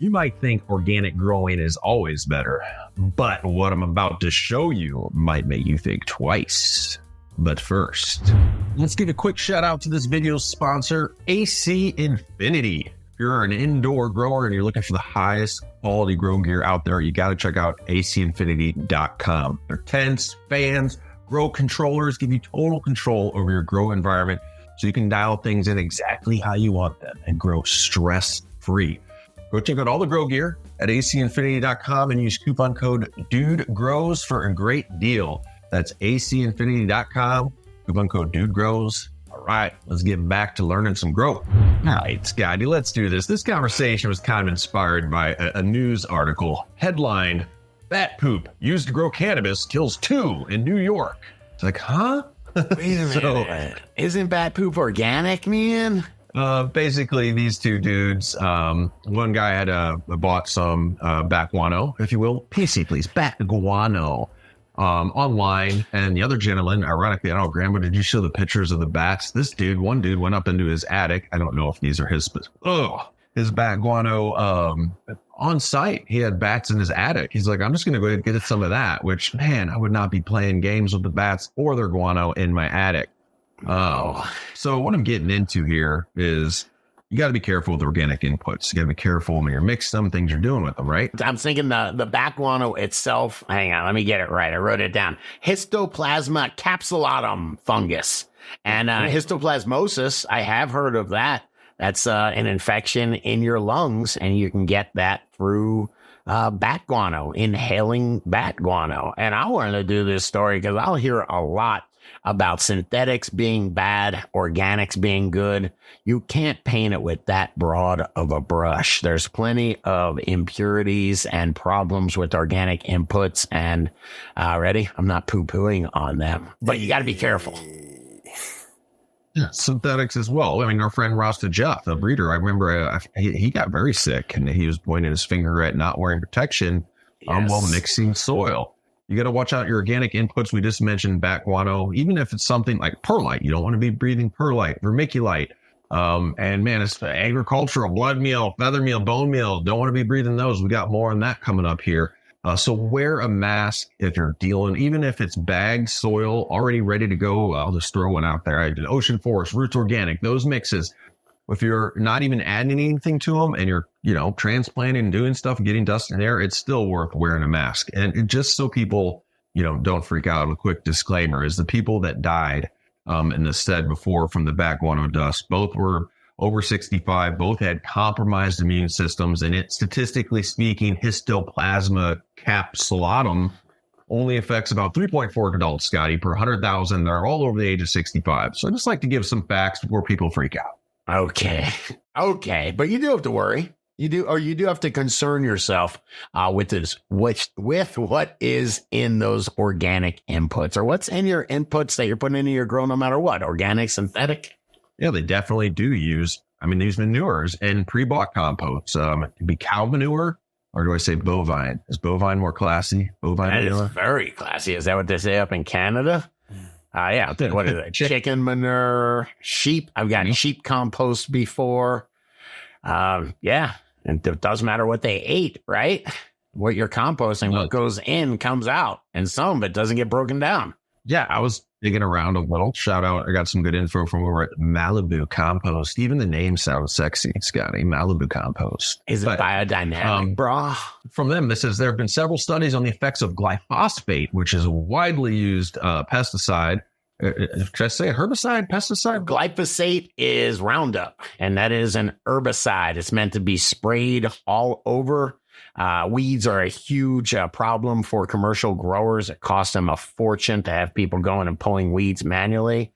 You might think organic growing is always better, but what I'm about to show you might make you think twice. But first, let's give a quick shout out to this video's sponsor, AC Infinity. If you're an indoor grower and you're looking for the highest quality grow gear out there, you got to check out acinfinity.com. Their tents, fans, grow controllers give you total control over your grow environment, so you can dial things in exactly how you want them and grow stress-free. Go check out all the grow gear at acinfinity.com and use coupon code DUDEGROWS for a great deal. That's acinfinity.com, coupon code DUDEGROWS. All right, let's get back to learning some grow. All right, Scotty, let's do this. This conversation was kind of inspired by a news article headlined, "Bat poop used to grow cannabis kills 2 in New York." It's like, huh? Wait a minute. Isn't bat poop organic, man? Basically, these two dudes, one guy had bought some bat guano, if you will. PC, please. Bat guano online. And the other gentleman, ironically, I don't know, Grandma, did you show the pictures of the bats? One dude went up into his attic. I don't know if these are his, but his bat guano on site. He had bats in his attic. He's like, I'm just going to go ahead and get some of that, which, man, I would not be playing games with the bats or their guano in my attic. So what I'm getting into here is you got to be careful with organic inputs. You got to be careful when you're mixing them, things you're doing with them, right? I'm thinking the bat guano itself. Hang on, let me get it right. I wrote it down. Histoplasma capsulatum fungus. And histoplasmosis, I have heard of that. That's an infection in your lungs, and you can get that through bat guano, inhaling bat guano. And I wanted to do this story because I'll hear a lot about synthetics being bad, organics being good. You can't paint it with that broad of a brush. There's plenty of impurities and problems with organic inputs. And ready? I'm not poo-pooing on them, but you got to be careful. Yeah, synthetics as well. I mean, our friend Rasta Jeff, the breeder, I remember he got very sick and he was pointing his finger at not wearing protection while mixing soil. You got to watch out your organic inputs. We just mentioned bat guano, even if it's something like perlite. You don't want to be breathing perlite, vermiculite. And man, it's agricultural, blood meal, feather meal, bone meal. Don't want to be breathing those. We got more on that coming up here. So wear a mask if you're dealing, even if it's bagged soil already ready to go. I'll just throw one out there. I did Ocean Forest, Roots Organic, those mixes. If you're not even adding anything to them and you're, transplanting and doing stuff and getting dust in there, it's still worth wearing a mask. And just so people, don't freak out, a quick disclaimer is the people that died, and this said before from the bat guano dust, both were over 65, both had compromised immune systems, and it, statistically speaking, histoplasma capsulatum only affects about 3.4 adults, Scotty, per 100,000. They're all over the age of 65. So I just like to give some facts before people freak out. Okay. But you do have to worry. You do have to concern yourself with this, with what is in those organic inputs, or what's in your inputs that you're putting into your grow, no matter what, organic, synthetic. Yeah, they definitely do use manures and pre-bought compost. It'd be cow manure, or do I say bovine? Is bovine more classy? Bovine manure? Is very classy. Is that what they say up in Canada? Yeah. What is it? Chicken manure, sheep. I've got sheep compost before. Yeah. And it doesn't matter what they ate, right? What you're composting, what goes in comes out, and some of it doesn't get broken down. Yeah, I was digging around a little. Shout out. I got some good info from over at Malibu Compost. Even the name sounds sexy, Scotty. Malibu Compost. Is it biodynamic, brah? From them, this says there have been several studies on the effects of glyphosate, which is a widely used pesticide. Should I say a herbicide, pesticide? Glyphosate is Roundup, and that is an herbicide. It's meant to be sprayed all over. Weeds are a huge problem for commercial growers. It costs them a fortune to have people going and pulling weeds manually.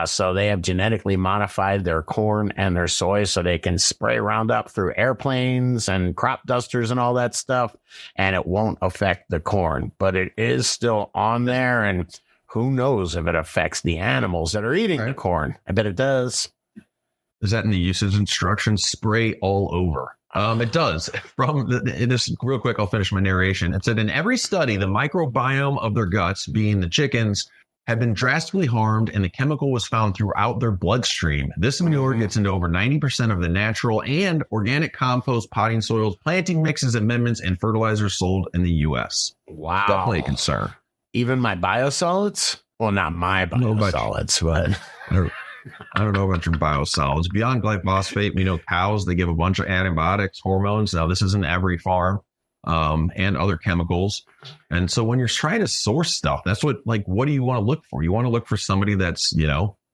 So they have genetically modified their corn and their soy so they can spray Roundup through airplanes and crop dusters and all that stuff, and it won't affect the corn. But it is still on there, and who knows if it affects the animals that are eating the corn. I bet it does. Is that in the usage instructions? Spray all over. It does. This real quick, I'll finish my narration. It said in every study, the microbiome of their guts, being the chickens, have been drastically harmed and the chemical was found throughout their bloodstream. This manure gets into over 90% of the natural and organic compost, potting soils, planting mixes, amendments, and fertilizers sold in the U.S. Wow. Definitely a concern. Even my biosolids? Well, not my biosolids, but... I don't know about your biosolids. Beyond glyphosate, we know cows, they give a bunch of antibiotics, hormones. Now, this isn't every farm. And other chemicals. And so when you're trying to source stuff, that's what do you want to look for? You want to look for somebody that's,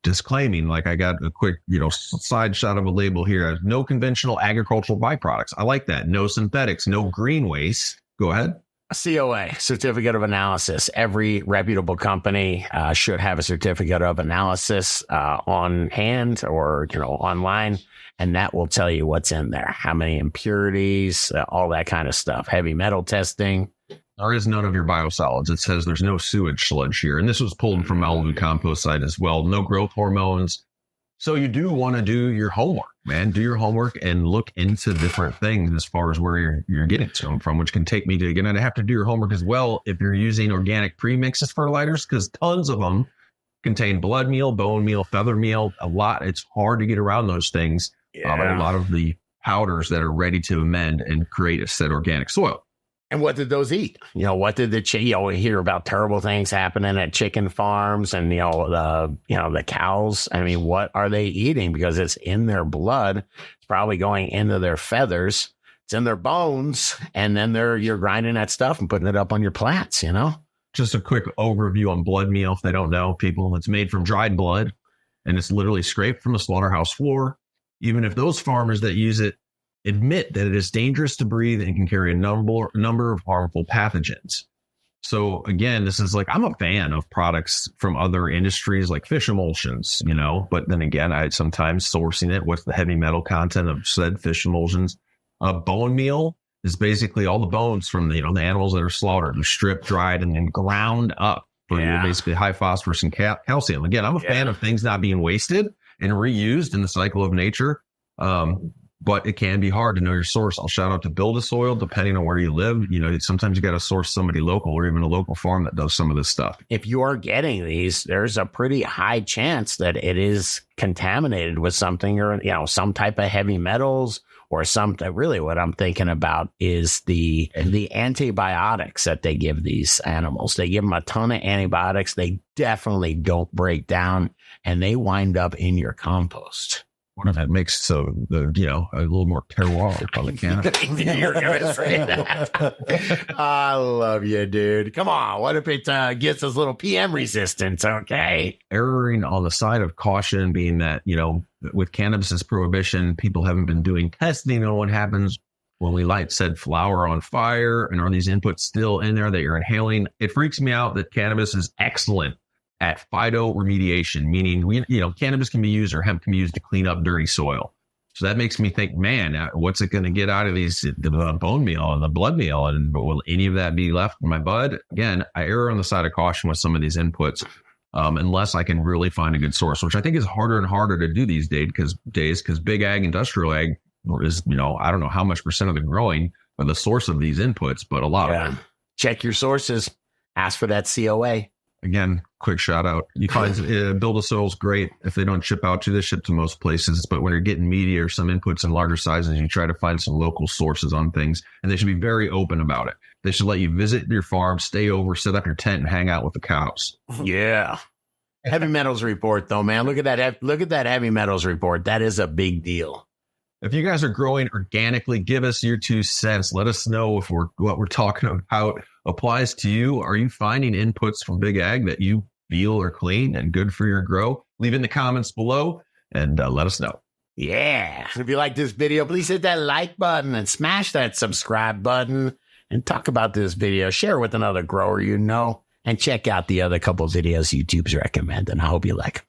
disclaiming, like I got a quick, side shot of a label here. No conventional agricultural byproducts. I like that. No synthetics, no green waste. Go ahead. A COA, certificate of analysis. Every reputable company should have a certificate of analysis on hand or, online. And that will tell you what's in there, how many impurities, all that kind of stuff, heavy metal testing. There is none of your biosolids. It says there's no sewage sludge here. And this was pulled from Malibu compost site as well. No growth hormones. So you do want to do your homework, man. Do your homework and look into different things as far as where you're getting them from, which can take me to, again, I have to do your homework as well if you're using organic premixes fertilizers, because tons of them contain blood meal, bone meal, feather meal, a lot. It's hard to get around those things. A lot of the powders that are ready to amend and create a said organic soil. And what did those eat? What did we hear about terrible things happening at chicken farms and, the cows. I mean, what are they eating? Because it's in their blood. It's probably going into their feathers. It's in their bones. And then you're grinding that stuff and putting it up on your plants, Just a quick overview on blood meal. If they don't know, people, it's made from dried blood and it's literally scraped from the slaughterhouse floor. Even if those farmers that use it admit that it is dangerous to breathe and can carry a number of harmful pathogens. So again, this is I'm a fan of products from other industries like fish emulsions, but then again, I sometimes sourcing it. What's the heavy metal content of said fish emulsions? Bone meal is basically all the bones from the animals that are slaughtered. They're stripped, dried, and then ground up for basically high phosphorus and calcium. Again, I'm a fan of things not being wasted and reused in the cycle of nature. But it can be hard to know your source. I'll shout out to Build a Soil, depending on where you live. Sometimes you got to source somebody local or even a local farm that does some of this stuff. If you're getting these, there's a pretty high chance that it is contaminated with something or, some type of heavy metals or something. Really what I'm thinking about is the antibiotics that they give these animals. They give them a ton of antibiotics. They definitely don't break down and they wind up in your compost. What if that makes a little more terroir on the cannabis? You're going to say that. I love you, dude. Come on. What if it gets us a little PM resistance? Okay. Erring on the side of caution being that, with cannabis's prohibition, people haven't been doing testing on what happens when we light said flower on fire and are these inputs still in there that you're inhaling. It freaks me out that cannabis is excellent at phytoremediation, meaning cannabis can be used or hemp can be used to clean up dirty soil. So that makes me think, man, what's it going to get out of the bone meal and the blood meal? And will any of that be left in my bud? Again, I err on the side of caution with some of these inputs, unless I can really find a good source, which I think is harder and harder to do these days because big ag, industrial ag is, I don't know how much percent of the growing are the source of these inputs, but a lot of them. Check your sources. Ask for that COA. Again, quick shout out. You find Build a Soil is great if they don't ship out to this, ship to most places. But when you're getting media or some inputs in larger sizes, you try to find some local sources on things, and they should be very open about it. They should let you visit your farm, stay over, set up your tent, and hang out with the cows. Yeah. Heavy metals report, though, man. Look at that. Look at that heavy metals report. That is a big deal. If you guys are growing organically, give us your 2 cents. Let us know if what we're talking about applies to you. Are you finding inputs from big ag that you feel are clean and good for your grow? Leave in the comments below and let us know. Yeah. If you like this video, please hit that like button and smash that subscribe button and talk about this video. Share with another grower and check out the other couple videos YouTube's recommending. I hope you like them.